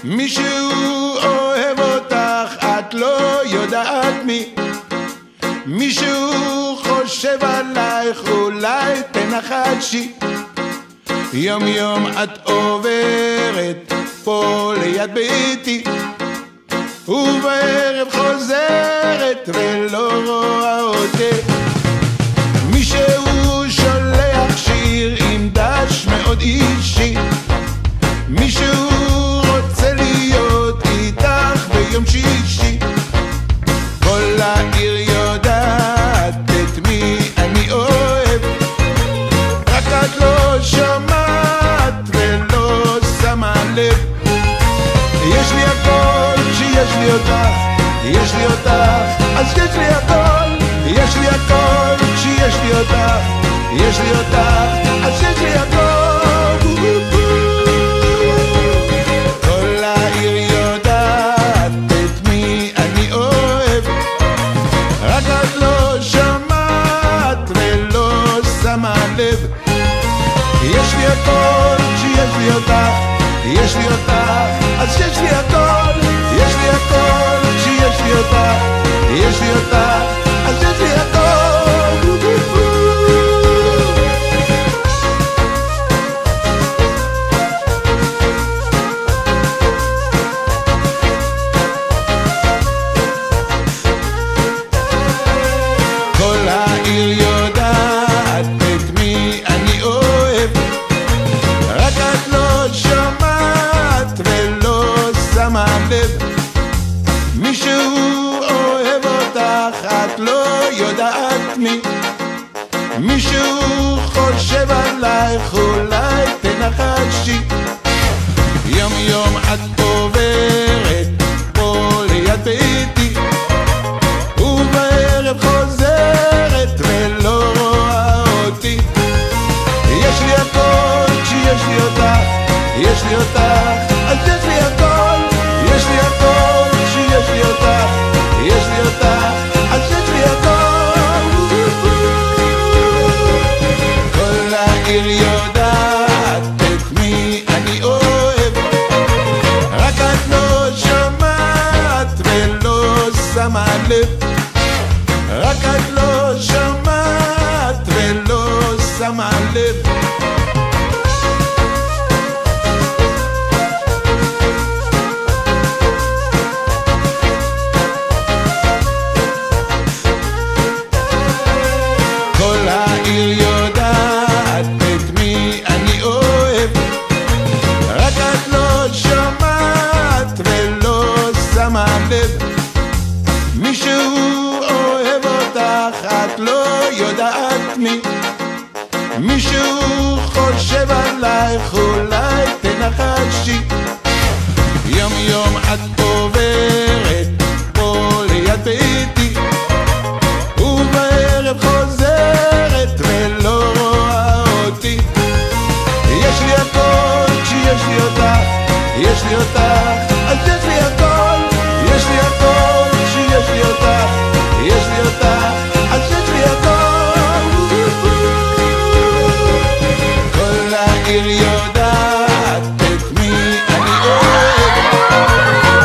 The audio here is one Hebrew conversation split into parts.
מישהו אוהב אותך, את לא יודעת מי. מישהו חושב עלייך, אולי תנחשי. יום יום את עוברת פה ליד ביתי, ובערב חוזרת ולא רואה אותי. מישהו שולח שיר עם דש מאוד אישי, מישהו רוצה להיות איתך ביום שישי. כל העיר יודעת את מי אני אוהב, רק את לא שומעת ולא שמה לב. יש לי הכל כשיש לי אותך, יש לי אותך אז יש לי הכל. יש לי הכל כשיש לי אותך, יש לי אותך אז יש לי הכל. כל העיר יודעת את מי אני אוהב, רק את לא שומעת ולא שמה לב. יש לי הכל כשיש לי אותך, יש לי אותך אז יש לי הכל. יש לי הכל כשיש לי אותך, יש לי אותך אז יש לי הכל. כל העיר יודעת את מי אני אוהב, רק את לא שומעת ולא שמה לב. מישהו אוהב אותך, את לא יודעת מי. מישהו חושב עלייך, אולי תנחשי. יום יום את עוברת פה ליד ביתי, ובערב חוזרת ולא רואה אותי. יש לי הכל כשיש לי אותך, יש לי אותך אז יש לי הכל. יש לי הכל כשיש לי אותך, יש לי אותך אז יש לי הכל. כל העיר יודעת את מי אני אוהב, רק את לא שומעת ולא שמה לב. רק את לא שומעת ולא שמה לב. כל העיר יודעת את מי אני אוהב, רק את לא שומעת ולא שמה לב. מישהו אוהב אותך, את לא יודעת מי. מישהו חושב עלייך, אולי תנחשי. יום יום את עוברת פה ליד ביתי, ובערב חוזרת ולא רואה אותי. יש לי הכל כשיש לי אותך, יש לי אותך אז יש לי הכל. יש לי הכל כשיש לי אותך, יש לי אותך אז יש לי הכל. כל העיר יודעת את מי אני אוהב,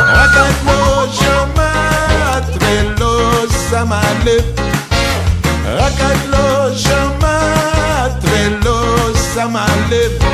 רק את לא שומעת ולא שמה לב. רק את לא שומעת ולא שמה לב.